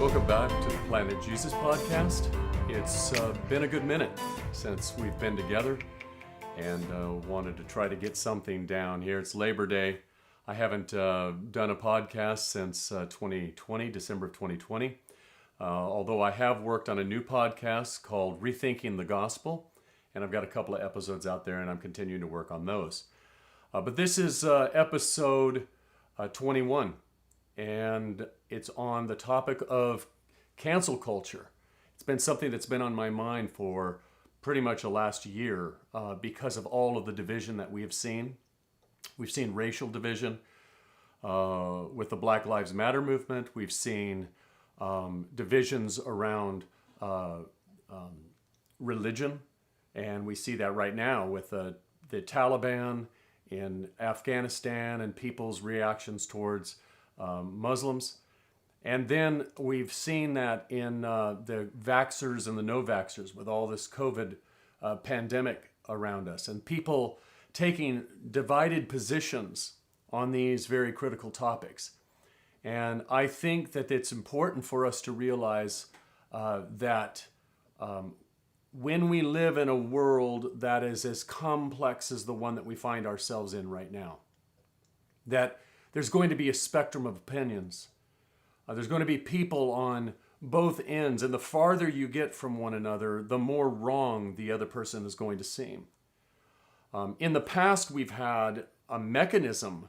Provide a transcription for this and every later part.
Welcome back to the Planet Jesus podcast. It's been a good minute since we've been together and wanted to try to get something down here. It's Labor Day. I haven't done a podcast since 2020, December of 2020, although I have worked on a new podcast called Rethinking the Gospel, and I've got a couple of episodes out there and I'm continuing to work on those. But this is episode 21. And it's on the topic of cancel culture. It's been something that's been on my mind for pretty much the last year because of all of the division that we have seen. We've seen racial division with the Black Lives Matter movement. We've seen divisions around religion. And we see that right now with the Taliban in Afghanistan and people's reactions towards Muslims. And then we've seen that in the vaxxers and the no-vaxxers with all this COVID pandemic around us and people taking divided positions on these very critical topics. And I think that it's important for us to realize that when we live in a world that is as complex as the one that we find ourselves in right now, that there's going to be a spectrum of opinions. There's going to be people on both ends, and the farther you get from one another, the more wrong the other person is going to seem. In the past, we've had a mechanism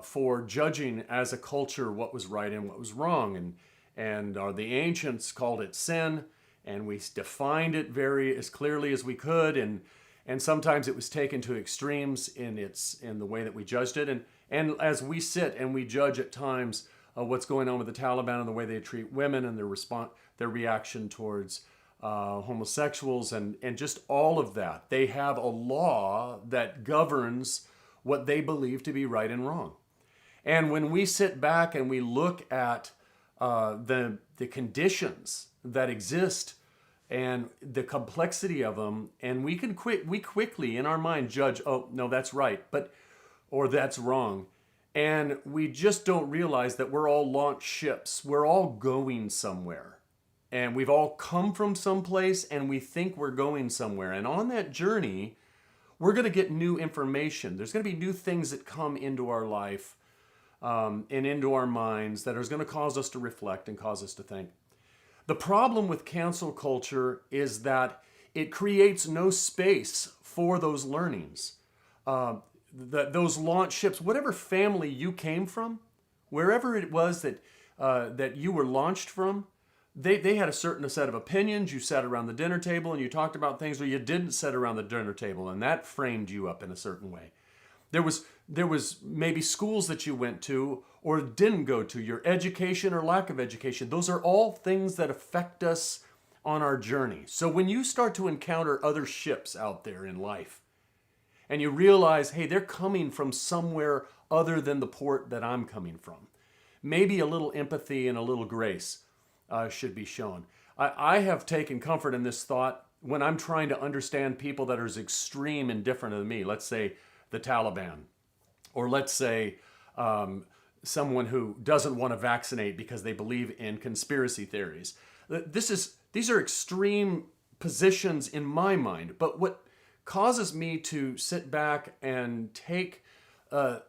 for judging as a culture what was right and what was wrong, and the ancients called it sin, and we defined it very as clearly as we could, and sometimes it was taken to extremes in the way that we judged it. And as we sit and we judge at times what's going on with the Taliban and the way they treat women and their reaction towards homosexuals and just all of that, they have a law that governs what they believe to be right and wrong. And when we sit back and we look at the conditions that exist and the complexity of them, and we quickly in our mind judge, oh no, that's right, or that's wrong. And we just don't realize that we're all launch ships. We're all going somewhere. And we've all come from someplace and we think we're going somewhere. And on that journey, we're going to get new information. There's going to be new things that come into our life and into our minds that are going to cause us to reflect and cause us to think. The problem with cancel culture is that it creates no space for those learnings. Those launch ships, whatever family you came from, wherever it was that you were launched from, they had a certain set of opinions. You sat around the dinner table and you talked about things, or you didn't sit around the dinner table, and that framed you up in a certain way. There was maybe schools that you went to or didn't go to, your education or lack of education. Those are all things that affect us on our journey. So when you start to encounter other ships out there in life, and you realize, hey, they're coming from somewhere other than the port that I'm coming from, maybe a little empathy and a little grace should be shown. I have taken comfort in this thought when I'm trying to understand people that are as extreme and different than me. Let's say the Taliban, or let's say someone who doesn't want to vaccinate because they believe in conspiracy theories. These are extreme positions in my mind, but what causes me to sit back and take a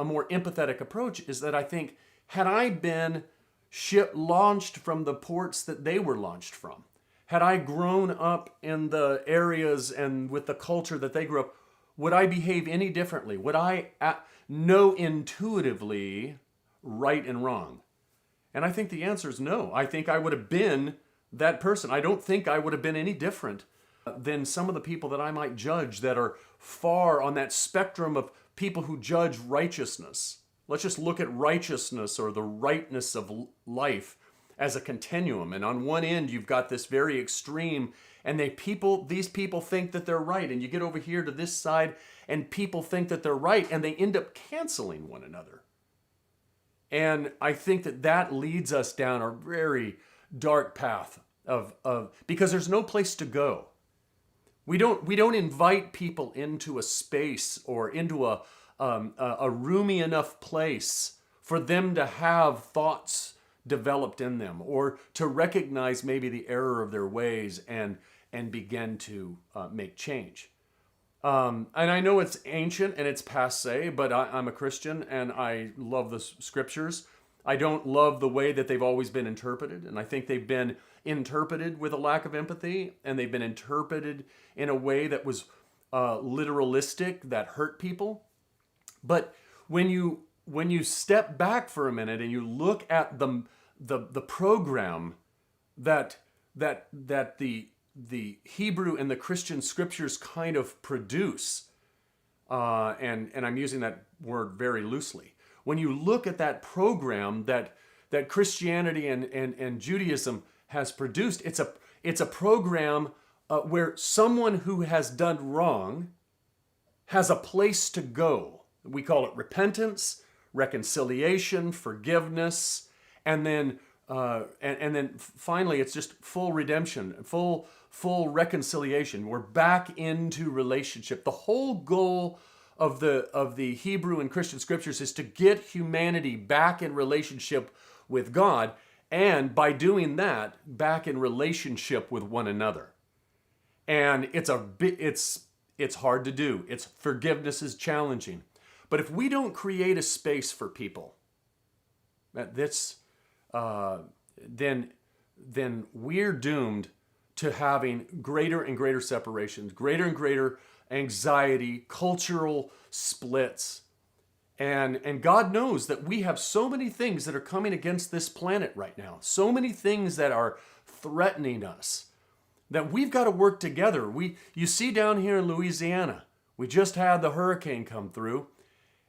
more empathetic approach is that I think, had I been launched from the ports that they were launched from, had I grown up in the areas and with the culture that they grew up, would I behave any differently? Would I know intuitively right and wrong? And I think the answer is no. I think I would have been that person. I don't think I would have been any different than some of the people that I might judge that are far on that spectrum of people who judge righteousness. Let's just look at righteousness or the rightness of life as a continuum. And on one end, you've got this very extreme, and these people think that they're right. And you get over here to this side, and people think that they're right, and they end up canceling one another. And I think that leads us down a very dark path because there's no place to go. We don't invite people into a space or into a roomy enough place for them to have thoughts developed in them, or to recognize maybe the error of their ways and begin to make change. And I know it's ancient and it's passé, but I'm a Christian and I love the scriptures. I don't love the way that they've always been interpreted, and I think they've been interpreted with a lack of empathy, and they've been interpreted in a way that was literalistic, that hurt people. But when you step back for a minute and you look at the program that the Hebrew and the Christian scriptures kind of produce, and I'm using that word very loosely. When you look at that program that Christianity and Judaism has produced, it's a program where someone who has done wrong has a place to go. We call it repentance, reconciliation, forgiveness, and then finally it's just full redemption, full reconciliation. We're back into relationship. The whole goal of the Hebrew and Christian scriptures is to get humanity back in relationship with God, and by doing that, back in relationship with one another. And it's hard to do. Forgiveness is challenging. But if we don't create a space for people, then we're doomed to having greater and greater separations, greater and greater anxiety, cultural splits. And God knows that we have so many things that are coming against this planet right now, so many things that are threatening us, that we've got to work together. You see down here in Louisiana, we just had the hurricane come through,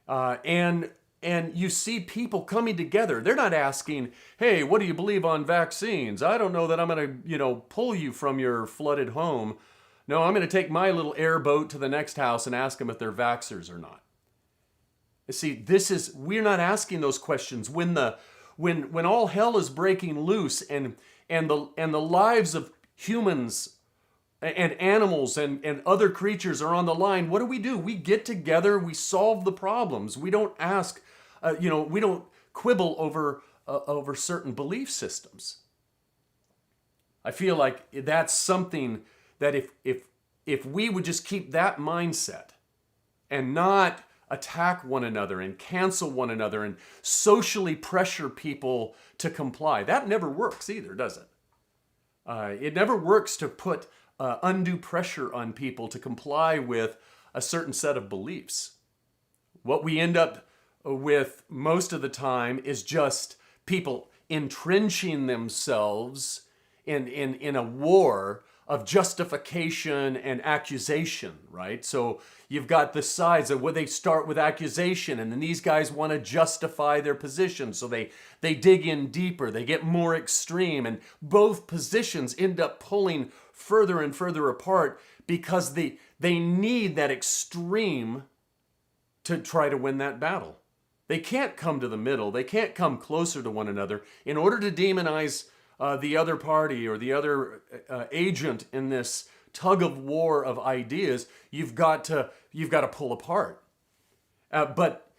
and you see people coming together. They're not asking, hey, what do you believe on vaccines? I don't know that I'm going to, pull you from your flooded home. No, I'm going to take my little airboat to the next house and ask them if they're vaxxers or not. You see, we're not asking those questions when all hell is breaking loose and the lives of humans and animals and other creatures are on the line. What do? We get together, we solve the problems. We don't ask, we don't quibble over certain belief systems. I feel like that's something that if we would just keep that mindset and not attack one another and cancel one another and socially pressure people to comply, that never works either, does it? It never works to put undue pressure on people to comply with a certain set of beliefs. What we end up with most of the time is just people entrenching themselves in a war of justification and accusation, right? So you've got the sides of where they start with accusation, and then these guys want to justify their position, so they dig in deeper, they get more extreme, and both positions end up pulling further and further apart because they need that extreme to try to win that battle. They can't come to the middle. They can't come closer to one another. In order to demonize the other party or the other agent in this tug of war of ideas, you've got to pull apart. But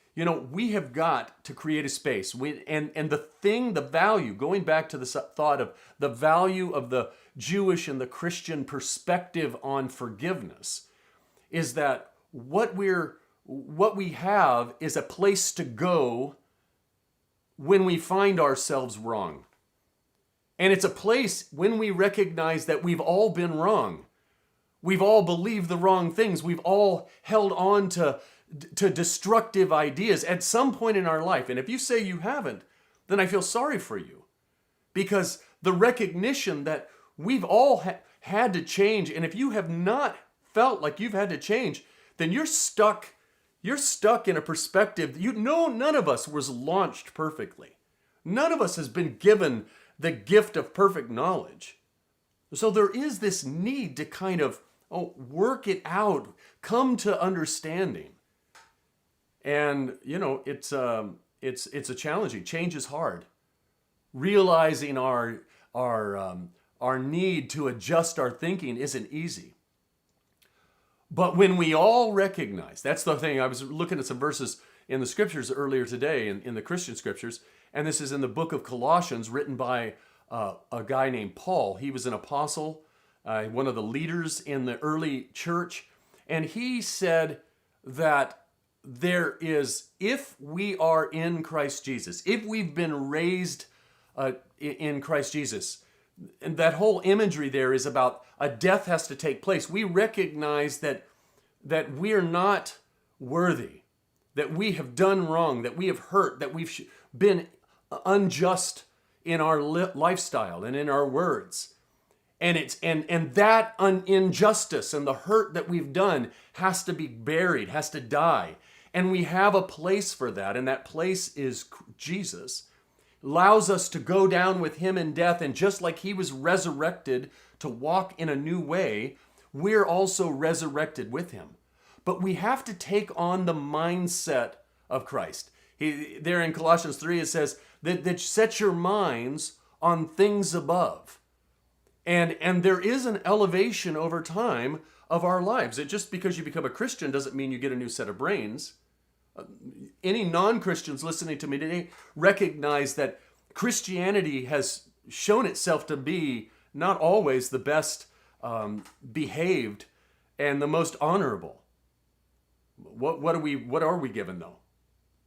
we have got to create a space. The value, going back to the thought of the value of the Jewish and the Christian perspective on forgiveness, is that what we have is a place to go when we find ourselves wrong. And it's a place when we recognize that we've all been wrong. We've all believed the wrong things. We've all held on to destructive ideas at some point in our life. And if you say you haven't, then I feel sorry for you. Because the recognition that we've all had to change, and if you have not felt like you've had to change, then you're stuck. You're stuck in a perspective. None of us was launched perfectly. None of us has been given the gift of perfect knowledge. So there is this need to kind of work it out, come to understanding. And it's a challenging. Change is hard. Realizing our need to adjust our thinking isn't easy. But when we all recognize, that's the thing. I was looking at some verses in the scriptures earlier today, in the Christian scriptures, and this is in the book of Colossians, written by a guy named Paul. He was an apostle, one of the leaders in the early church, and he said that there is, if we are in Christ Jesus, if we've been raised in Christ Jesus, and that whole imagery there is about a death has to take place. We recognize that we're not worthy, that we have done wrong, that we have hurt, that we've been unjust in our lifestyle and in our words. And that injustice and the hurt that we've done has to be buried, has to die. And we have a place for that, and that place is Jesus. Allows us to go down with him in death, and just like he was resurrected to walk in a new way, we're also resurrected with him. But we have to take on the mindset of Christ. There in Colossians 3, it says that set your minds on things above. And there is an elevation over time of our lives. Just because you become a Christian doesn't mean you get a new set of brains. Any non-Christians listening to me today recognize that Christianity has shown itself to be not always the best behaved and the most honorable. What are we given though?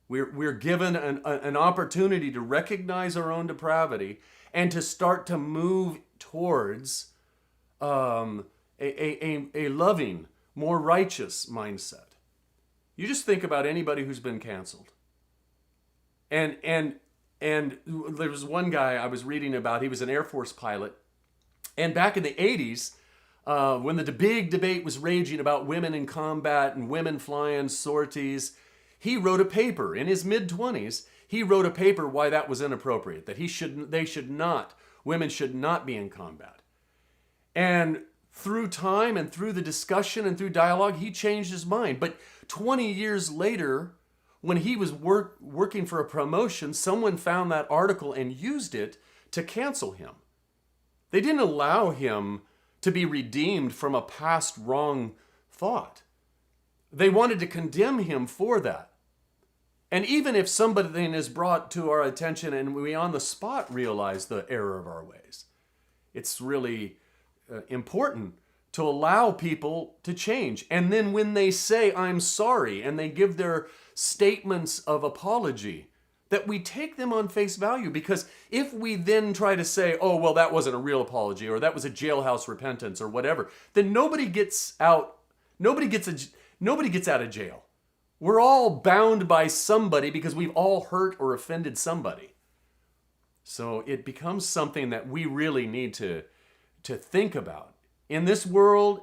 We're given an opportunity to recognize our own depravity and to start to move towards a loving, more righteous mindset. You just think about anybody who's been canceled. And there was one guy I was reading about, he was an Air Force pilot. And back in the 80s, when the big debate was raging about women in combat and women flying sorties, he wrote a paper in his mid-20s. He wrote a paper why that was inappropriate, that women should not be in combat. And through time and through the discussion and through dialogue, he changed his mind. But 20 years later, when he was working for a promotion, someone found that article and used it to cancel him. They didn't allow him to be redeemed from a past wrong thought. They wanted to condemn him for that. And even if somebody then is brought to our attention and we on the spot realize the error of our ways, it's really important to allow people to change. And then when they say, I'm sorry, and they give their statements of apology, that we take them on face value. Because if we then try to say, oh, well, that wasn't a real apology, or that was a jailhouse repentance, or whatever, then nobody gets out of jail. We're all bound by somebody because we've all hurt or offended somebody. So it becomes something that we really need to think about. In this world,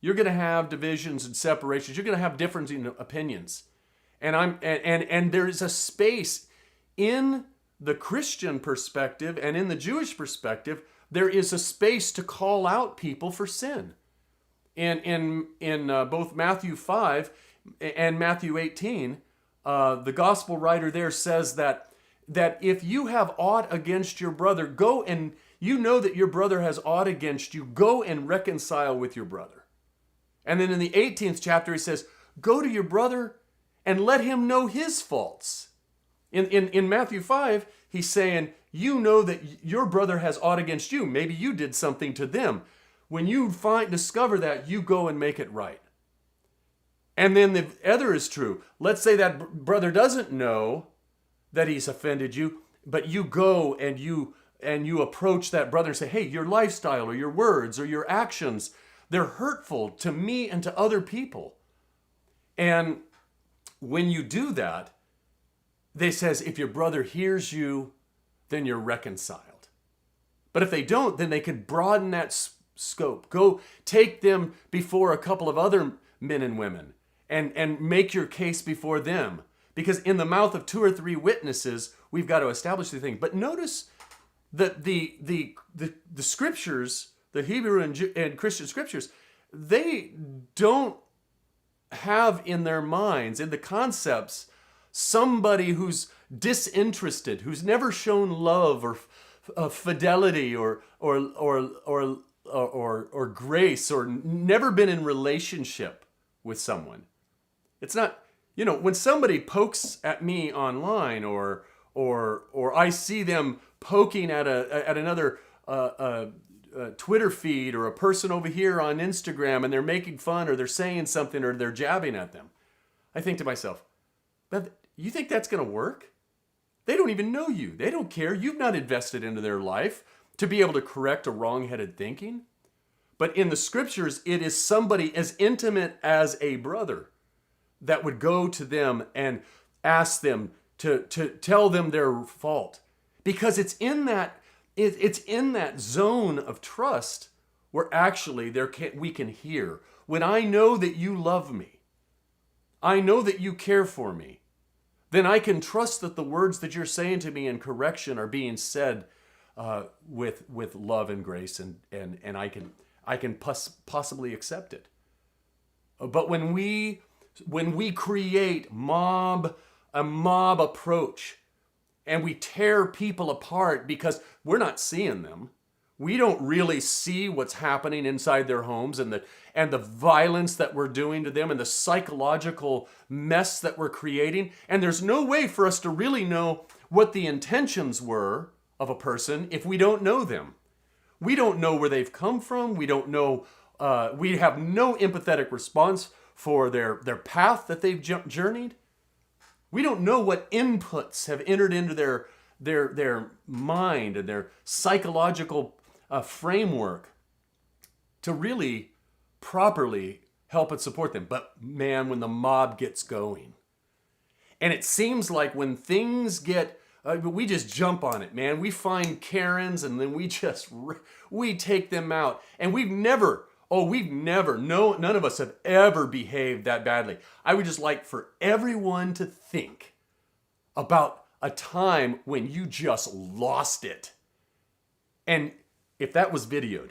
you're going to have divisions and separations. You're going to have differing opinions. And there's a space in the Christian perspective and in the Jewish perspective, there is a space to call out people for sin. In both Matthew 5 and Matthew 18, the gospel writer there says that if you have aught against your brother, go and you know that your brother has aught against you, go and reconcile with your brother. And then in the 18th chapter, he says, go to your brother and let him know his faults. In Matthew 5, he's saying, you know that your brother has aught against you. Maybe you did something to them. When you discover that, you go and make it right. And then the other is true. Let's say that brother doesn't know that he's offended you, but you go and you approach that brother and say, hey, your lifestyle or your words or your actions, they're hurtful to me and to other people. And when you do that, they says, if your brother hears you, then you're reconciled. But if they don't, then they can broaden that scope. Go take them before a couple of other men and women and make your case before them. Because in the mouth of 2 or 3 witnesses, we've got to establish the thing. But notice that the scriptures, the Hebrew and Christian scriptures, they don't have in their minds, in the concepts, somebody who's disinterested, who's never shown love or fidelity or grace, or never been in relationship with someone. It's not, when somebody pokes at me online, or I see them poking at another Twitter feed, or a person over here on Instagram, and they're making fun, or they're saying something, or they're jabbing at them, I think to myself, you think that's going to work? They don't even know you. They don't care. You've not invested into their life to be able to correct a wrong-headed thinking. But in the scriptures, it is somebody as intimate as a brother that would go to them and ask them to tell them their fault. Because it's in that zone of trust where actually we can hear. When I know that you love me, I know that you care for me, then I can trust that the words that you're saying to me in correction are being said with love and grace, and I can possibly accept it. But when we create a mob approach, and we tear people apart because we're not seeing them, we don't really see what's happening inside their homes, and the violence that we're doing to them, and the psychological mess that we're creating, and there's no way for us to really know what the intentions were of a person if we don't know them. We don't know where they've come from. We don't know. We have no empathetic response for their path that they've journeyed. We don't know what inputs have entered into their mind and their psychological framework to really properly help and support them. But man, when the mob gets going, and it seems like when things get, we just jump on it, man. We find Karens, and then we take them out. And none of us have ever behaved that badly. I would just like for everyone to think about a time when you just lost it. And if that was videoed,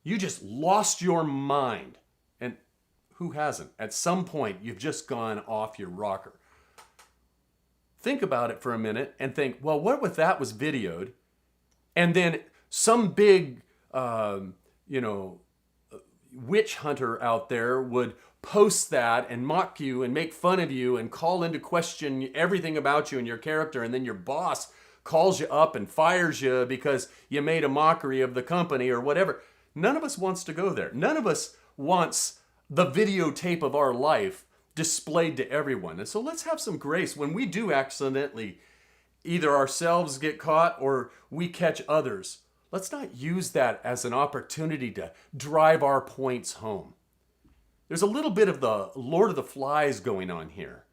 you just lost your mind. And who hasn't? At some point, you've just gone off your rocker. Think about it for a minute and think, well, what if that was videoed, and then some big, witch hunter out there would post that and mock you and make fun of you and call into question everything about you and your character, and then your boss calls you up and fires you because you made a mockery of the company or whatever. None of us wants to go there. None of us wants the videotape of our life displayed to everyone. And so let's have some grace when we do accidentally either ourselves get caught or we catch others. Let's not use that as an opportunity to drive our points home. There's a little bit of the Lord of the Flies going on here.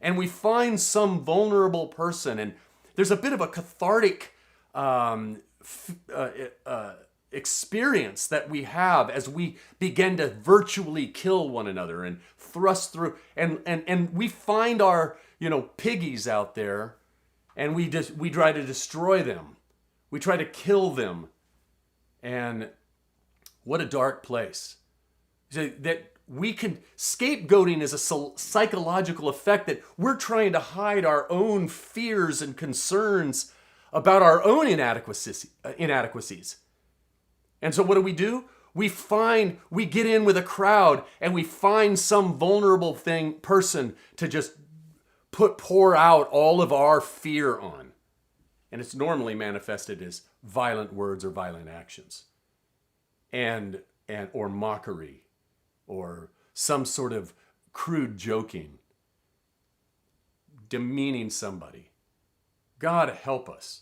And we find some vulnerable person, and there's a bit of a cathartic experience that we have as we begin to virtually kill one another and thrust through, and we find our piggies out there, and we try to destroy them, we try to kill them. And what a dark place. So that we can, scapegoating is a psychological effect that we're trying to hide our own fears and concerns about our own inadequacies. And so what do? We get in with a crowd, and we find some vulnerable person to just pour out all of our fear on. And it's normally manifested as violent words or violent actions. Or mockery, or some sort of crude joking, demeaning somebody. God help us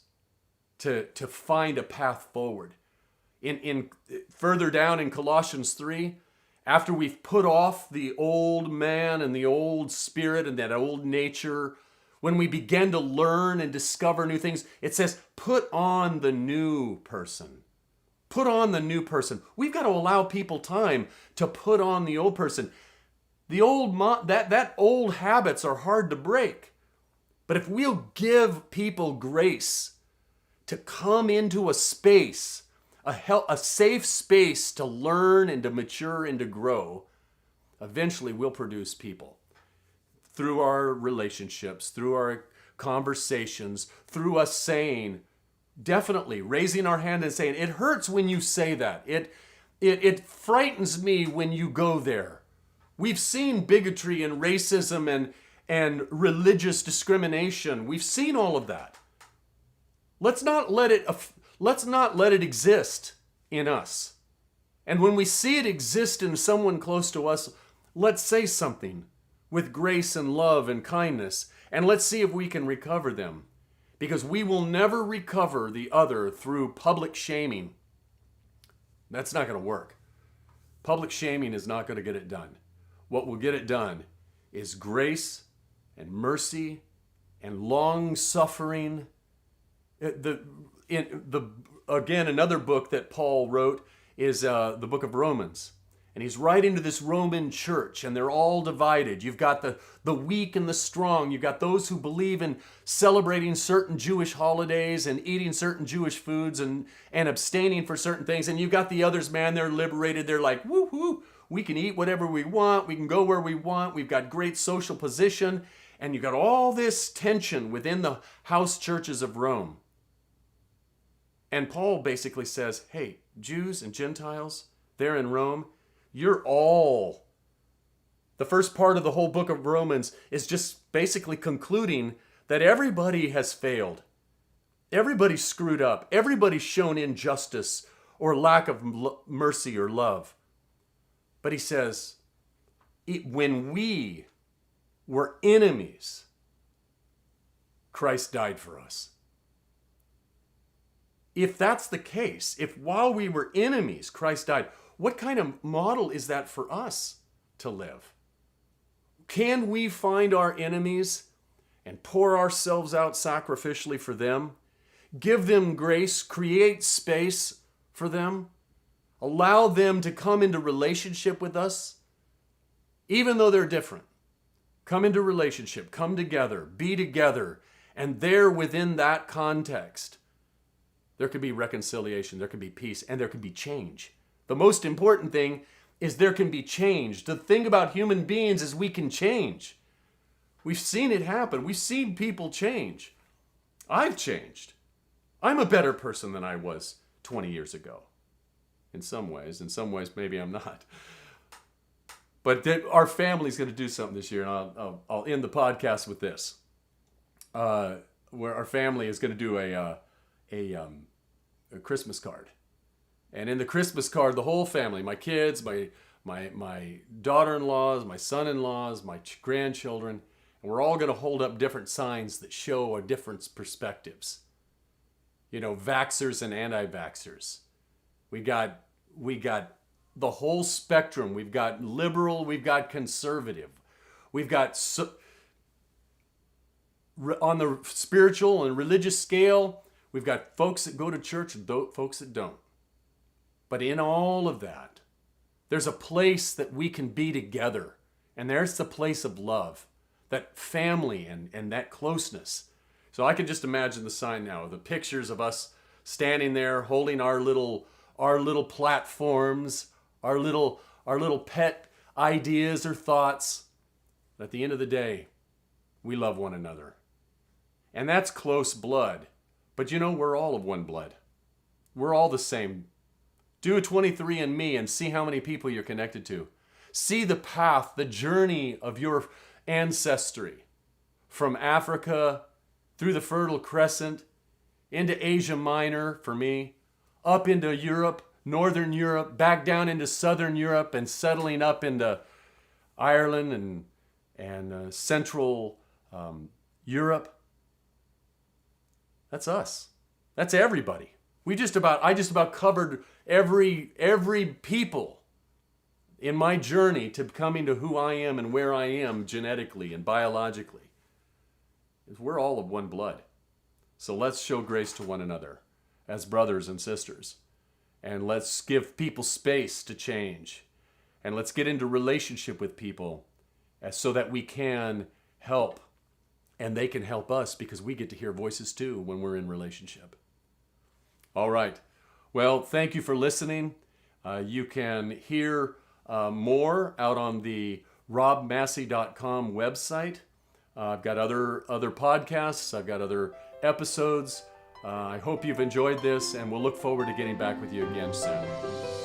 to find a path forward. In further down in Colossians 3, after we've put off the old man and the old spirit and that old nature, when we begin to learn and discover new things, it says, put on the new person. Put on the new person. We've got to allow people time to put on the old person. The old that old habits are hard to break. But if we'll give people grace to come into a space, a safe space to learn and to mature and to grow, eventually we'll produce people. Through our relationships, through our conversations, through us saying, definitely raising our hand and saying, it hurts when you say that. It frightens me when you go there. We've seen bigotry and racism and religious discrimination. We've seen all of that. Let's not let it exist in us. And when we see it exist in someone close to us, let's say something with grace and love and kindness, and let's see if we can recover them. Because we will never recover the other through public shaming. That's not going to work. Public shaming is not going to get it done. What will get it done is grace and mercy and long suffering. Again, another book that Paul wrote is the book of Romans. And he's writing to this Roman church, and they're all divided. You've got the weak and the strong. You've got those who believe in celebrating certain Jewish holidays and eating certain Jewish foods and abstaining for certain things. And you've got the others, man, they're liberated. They're like, woo-hoo, we can eat whatever we want. We can go where we want. We've got great social position. And you've got all this tension within the house churches of Rome. And Paul basically says, hey, Jews and Gentiles, there in Rome, you're all. The first part of the whole book of Romans is just basically concluding that everybody has failed. Everybody's screwed up. Everybody's shown injustice or lack of mercy or love. But he says, when we were enemies, Christ died for us. If that's the case, if while we were enemies, Christ died, what kind of model is that for us to live? Can we find our enemies and pour ourselves out sacrificially for them? Give them grace, create space for them, allow them to come into relationship with us, even though they're different. Come into relationship, come together, be together, and there within that context, there can be reconciliation, there can be peace, and there can be change. The most important thing is there can be change. The thing about human beings is we can change. We've seen it happen. We've seen people change. I've changed. I'm a better person than I was 20 years ago. In some ways maybe I'm not. But our family's going to do something this year, and I'll end the podcast with this. Where our family is going to do a Christmas card. And in the Christmas card, the whole family, my kids, my daughter-in-laws, my son-in-laws, my grandchildren, and we're all going to hold up different signs that show our different perspectives. You know, vaxxers and anti-vaxxers. We got the whole spectrum. We've got liberal, we've got conservative. We've got, on the spiritual and religious scale, we've got folks that go to church and folks that don't. But in all of that, there's a place that we can be together. And there's the place of love, that family and that closeness. So I can just imagine the sign now, the pictures of us standing there holding our little platforms, our little pet ideas or thoughts. At the end of the day, we love one another. And that's close blood. But you know, we're all of one blood. We're all the same. Do a 23andMe and see how many people you're connected to. See the path, the journey of your ancestry from Africa through the Fertile Crescent into Asia Minor for me, up into Europe, Northern Europe, back down into Southern Europe and settling up into Ireland and Central Europe. That's us. That's everybody. I just about covered every people in my journey to coming to who I am and where I am genetically and biologically. We're all of one blood. So let's show grace to one another as brothers and sisters. And let's give people space to change. And let's get into relationship with people so that we can help. And they can help us because we get to hear voices too when we're in relationship. All right. Well, thank you for listening. You can hear more out on the robmassie.com website. I've got other podcasts. I've got other episodes. I hope you've enjoyed this, and we'll look forward to getting back with you again soon.